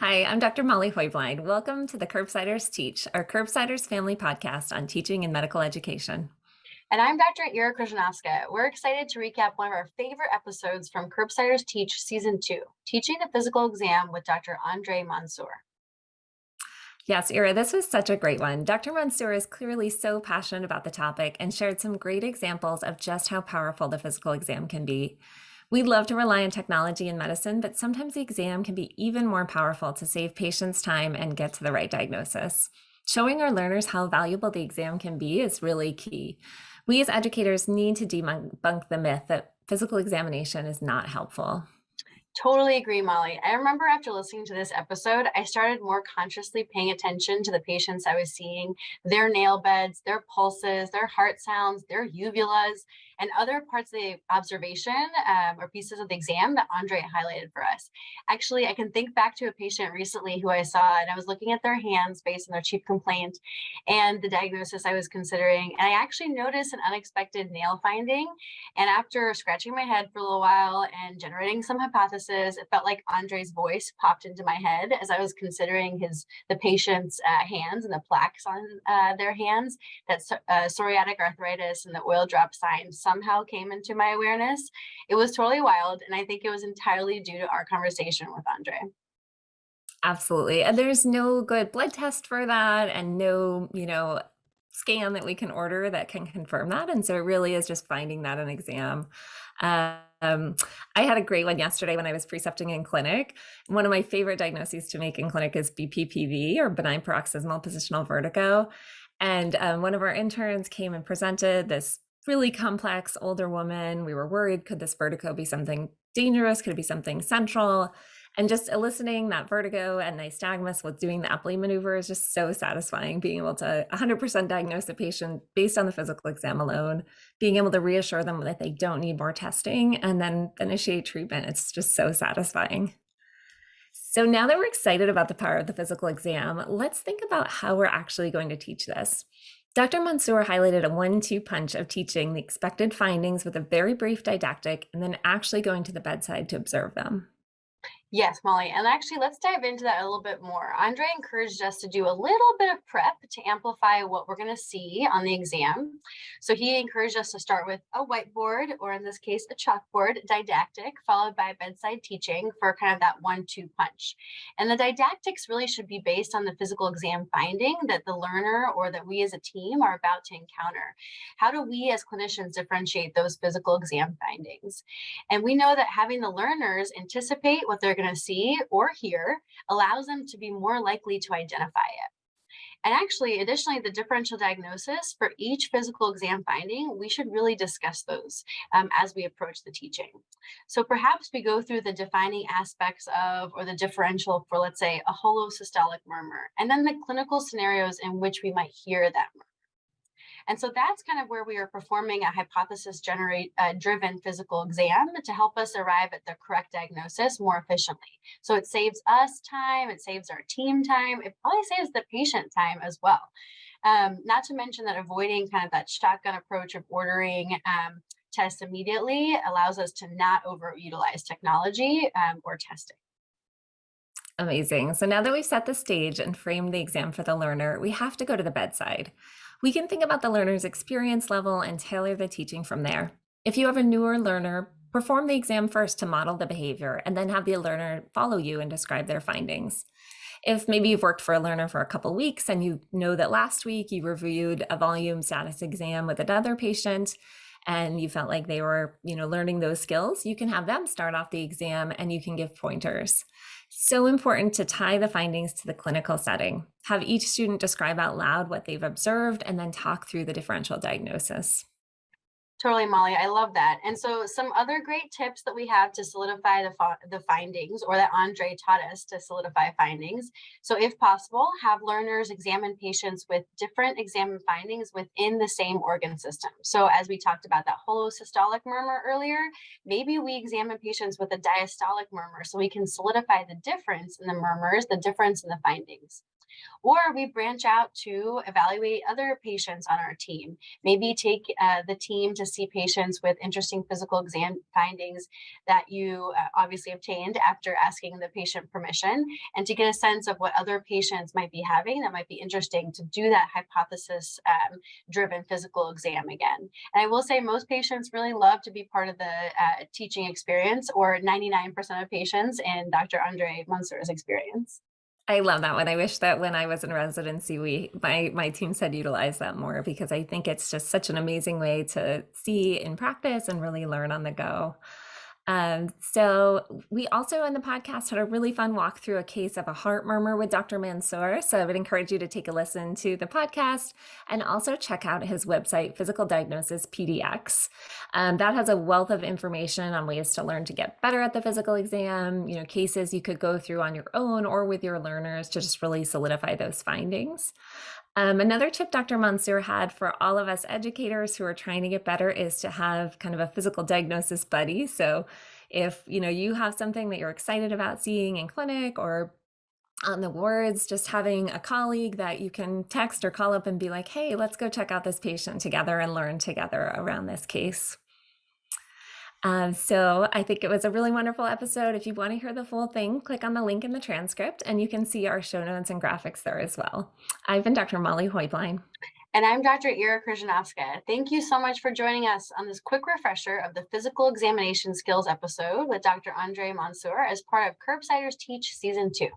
Hi, I'm Dr. Molly Hoyblind. Welcome to the Curbsiders Teach, our Curbsiders family podcast on teaching and medical education. And I'm Dr. Ira Krzyzewska. We're excited to recap one of our favorite episodes from Curbsiders Teach Season 2, Teaching the Physical Exam with Dr. Andre Mansour. Yes, Ira, this was such a great one. Dr. Mansour is clearly so passionate about the topic and shared some great examples of just how powerful the physical exam can be. We love to rely on technology in medicine, but sometimes the exam can be even more powerful to save patients time and get to the right diagnosis. Showing our learners how valuable the exam can be is really key. We as educators need to debunk the myth that physical examination is not helpful. Totally agree, Molly. I remember after listening to this episode, I started more consciously paying attention to the patients I was seeing, their nail beds, their pulses, their heart sounds, their uvulas, and other parts of the observation or pieces of the exam that Andre highlighted for us. Actually, I can think back to a patient recently who I saw, and I was looking at their hands based on their chief complaint and the diagnosis I was considering. And I actually noticed an unexpected nail finding. And after scratching my head for a little while and generating some hypotheses, it felt like Andre's voice popped into my head as I was considering the patient's hands and the plaques on their hands. That psoriatic arthritis and the oil drop signs somehow came into my awareness. It was totally wild, and I think it was entirely due to our conversation with Andre. Absolutely. And there's no good blood test for that and no, scan that we can order that can confirm that. And so it really is just finding that in exam. I had a great one yesterday when I was precepting in clinic. One of my favorite diagnoses to make in clinic is BPPV, or benign paroxysmal positional vertigo. And one of our interns came and presented this really complex older woman. We were worried, could this vertigo be something dangerous? Could it be something central? And just eliciting that vertigo and nystagmus with doing the Epley maneuver is just so satisfying, being able to 100% diagnose a patient based on the physical exam alone, being able to reassure them that they don't need more testing, and then initiate treatment. It's just so satisfying. So now that we're excited about the power of the physical exam, let's think about how we're actually going to teach this. Dr. Mansour highlighted a 1-2 punch of teaching the expected findings with a very brief didactic and then actually going to the bedside to observe them. Yes, Molly. And actually, let's dive into that a little bit more. Andre encouraged us to do a little bit of prep to amplify what we're going to see on the exam. So he encouraged us to start with a whiteboard, or in this case, a chalkboard didactic, followed by bedside teaching for kind of that 1-2 punch. And the didactics really should be based on the physical exam finding that the learner or that we as a team are about to encounter. How do we as clinicians differentiate those physical exam findings? And we know that having the learners anticipate what they're going to see or hear allows them to be more likely to identify it. And actually, additionally, the differential diagnosis for each physical exam finding, we should really discuss those as we approach the teaching. So perhaps we go through the defining aspects of, or the differential for, let's say, a holosystolic murmur, and then the clinical scenarios in which we might hear that murmur. And so that's kind of where we are performing a hypothesis driven physical exam to help us arrive at the correct diagnosis more efficiently. So it saves us time, it saves our team time, it probably saves the patient time as well. Not to mention that avoiding kind of that shotgun approach of ordering tests immediately allows us to not overutilize technology or testing. Amazing. So now that we've set the stage and framed the exam for the learner, we have to go to the bedside. We can think about the learner's experience level and tailor the teaching from there. If you have a newer learner, perform the exam first to model the behavior and then have the learner follow you and describe their findings. If maybe you've worked for a learner for a couple weeks and you know that last week you reviewed a volume status exam with another patient and you felt like they were, learning those skills, you can have them start off the exam and you can give pointers. So important to tie the findings to the clinical setting. Have each student describe out loud what they've observed and then talk through the differential diagnosis. Totally, Molly. I love that. And so some other great tips that we have to solidify the findings, or that Andre taught us to solidify findings. So if possible, have learners examine patients with different exam findings within the same organ system. So as we talked about that holosystolic murmur earlier, maybe we examine patients with a diastolic murmur so we can solidify the difference in the murmurs, the difference in the findings. Or we branch out to evaluate other patients on our team. Maybe take the team to see patients with interesting physical exam findings that you obviously obtained after asking the patient permission, and to get a sense of what other patients might be having that might be interesting to do that hypothesis driven physical exam again. And I will say most patients really love to be part of the teaching experience, or 99% of patients in Dr. Andre Mansour's experience. I love that one. I wish that when I was in residency, my teams had utilized that more because I think it's just such an amazing way to see in practice and really learn on the go. So we also in the podcast had a really fun walk through a case of a heart murmur with Dr. Mansour. So I would encourage you to take a listen to the podcast and also check out his website, Physical Diagnosis PDX. That has a wealth of information on ways to learn to get better at the physical exam, cases you could go through on your own or with your learners to just really solidify those findings. Another tip Dr. Mansour had for all of us educators who are trying to get better is to have kind of a physical diagnosis buddy. So if you have something that you're excited about seeing in clinic or on the wards, just having a colleague that you can text or call up and be like, hey, let's go check out this patient together and learn together around this case. So I think it was a really wonderful episode. If you want to hear the full thing, click on the link in the transcript and you can see our show notes and graphics there as well. I've been Dr. Molly Hoytline. And I'm Dr. Ira Krzyzanowska. Thank you so much for joining us on this quick refresher of the physical examination skills episode with Dr. Andre Mansour as part of Curbsiders Teach Season 2.